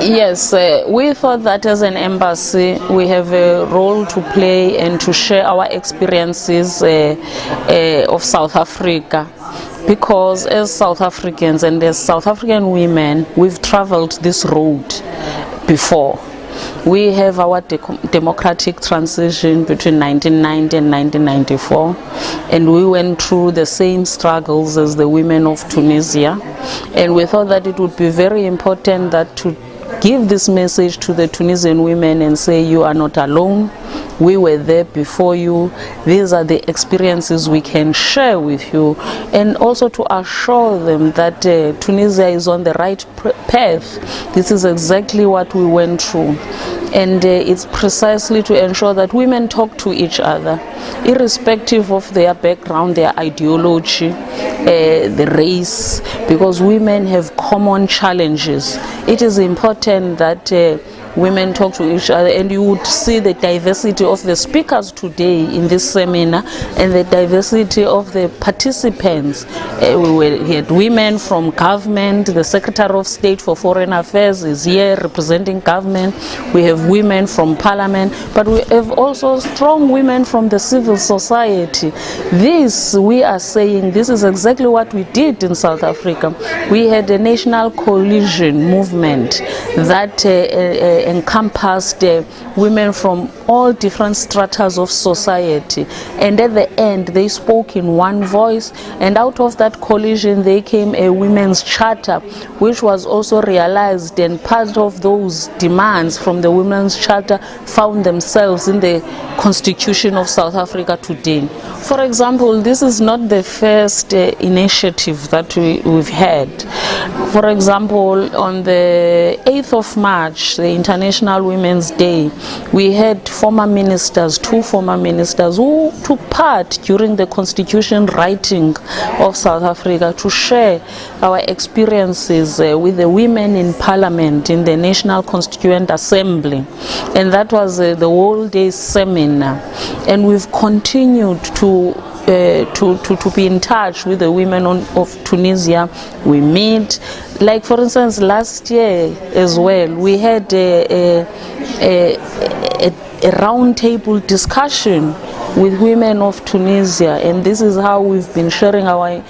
Yes, we thought that as an embassy we have a role to play and to share our experiences of South Africa, because as South Africans and as South African women, we've traveled this road before. We have our democratic transition between 1990 and 1994, and we went through the same struggles as the women of Tunisia, and we thought that it would be very important that to give this message to the Tunisian women and say, you are not alone, we were there before you, these are the experiences we can share with you, and also to assure them that Tunisia is on the right path. This is exactly what we went through, and it's precisely to ensure that women talk to each other, irrespective of their background, their ideology, the race, because women have common challenges. It is important that women talk to each other, and you would see the diversity of the speakers today in this seminar and the diversity of the participants. We had women from government, the Secretary of State for Foreign Affairs is here representing government, we have women from Parliament, but we have also strong women from the civil society. This, we are saying, this is exactly what we did in South Africa. We had a national coalition movement that encompassed women from all different stratas of society, and at the end they spoke in one voice, and out of that coalition there came a women's charter, which was also realized, and part of those demands from the women's charter found themselves in the Constitution of South Africa today. For example, this is not the first initiative that we've had. For example, on the 8th of March, the International Women's Day, we had former ministers, two former ministers, who took part during the constitution writing of South Africa to share our experiences with the women in Parliament, in the National Constituent Assembly. And that was the whole day seminar. And we've continued to be in touch with the women of Tunisia. We meet, like for instance last year as well, we had a round table discussion with women of Tunisia, and this is how we've been sharing our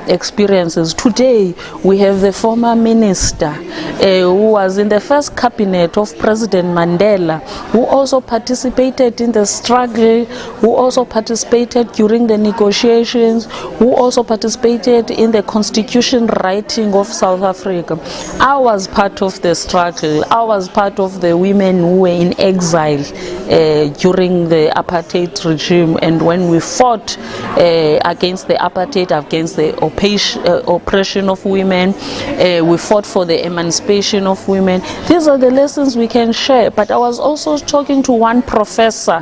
experiences. Today we have the former minister who was in the first cabinet of President Mandela, who also participated in the struggle, who also participated during the negotiations, who also participated in the constitution writing of South Africa. I was part of the struggle. I was part of the women who were in exile during the apartheid regime, and when we fought against the apartheid, against the oppression of women, we fought for the emancipation of women. These are the lessons we can share. But I was also talking to one professor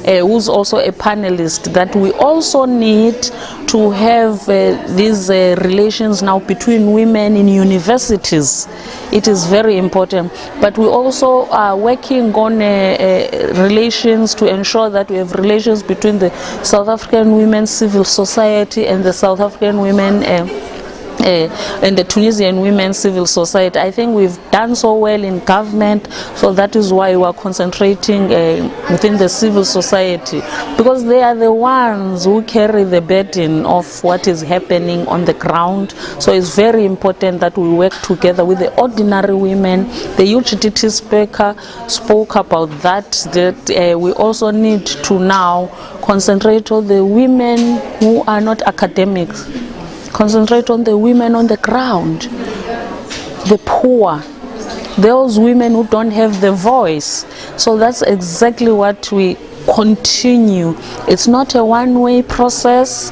who's also a panelist, that we also need to have these relations now between women in universities. It is very important, but we also are working on relations to ensure that we have relations between the South African women's civil society and the South African women and the Tunisian women's civil society. I think we've done so well in government, so that is why we are concentrating within the civil society, because they are the ones who carry the burden of what is happening on the ground. So it's very important that we work together with the ordinary women. The UGTT speaker spoke about that we also need to now concentrate on the women who are not academics. Concentrate on the women on the ground, the poor, those women who don't have the voice. So that's exactly what we continue. It's not a one-way process.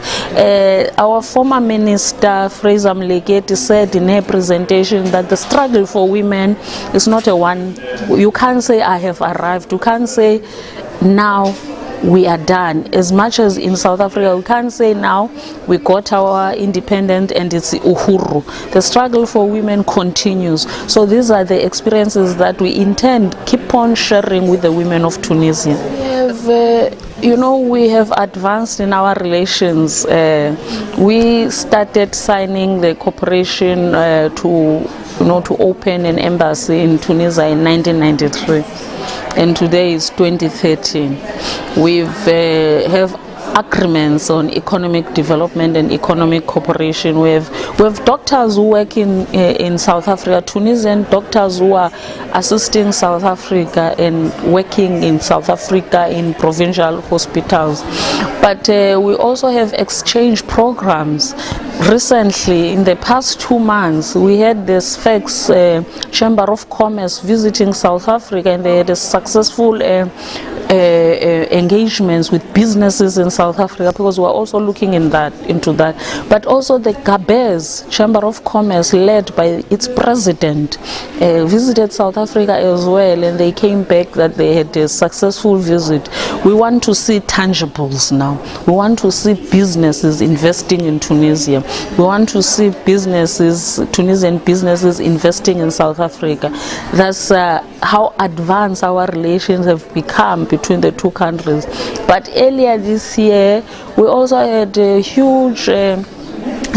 Our former minister, Fraser Mlegeti, said in her presentation that the struggle for women is not a one. You can't say I have arrived. You can't say now we are done. As much as in South Africa we can't say now we got our independence and it's uhuru. The struggle for women continues. So these are the experiences that we intend keep on sharing with the women of Tunisia. We have advanced in our relations. We started signing the cooperation to to open an embassy in Tunisia in 1993, and today is 2013. We've have agreements on economic development and economic cooperation. We have doctors who work in South Africa, Tunisian doctors who are assisting South Africa and working in South Africa in provincial hospitals. But we also have exchange programs. Recently, in the past 2 months, we had the SFEX Chamber of Commerce visiting South Africa, and they had a successful engagements with businesses in South Africa, because we're also looking into that. But also the Gabes Chamber of Commerce, led by its president, visited South Africa as well, and they came back that they had a successful visit. We want to see tangibles now. We want to see businesses investing in Tunisia. We want to see Tunisian businesses investing in South Africa. That's how advanced our relations have become between the two countries. But earlier this year, we also had a huge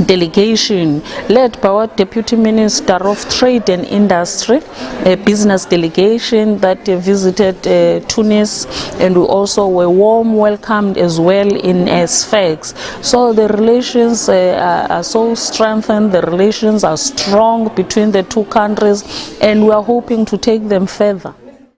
delegation led by our Deputy Minister of Trade and Industry, a business delegation that visited Tunis, and we also were warm welcomed as well in SFEX. So the relations are so strengthened, the relations are strong between the two countries, and we are hoping to take them further.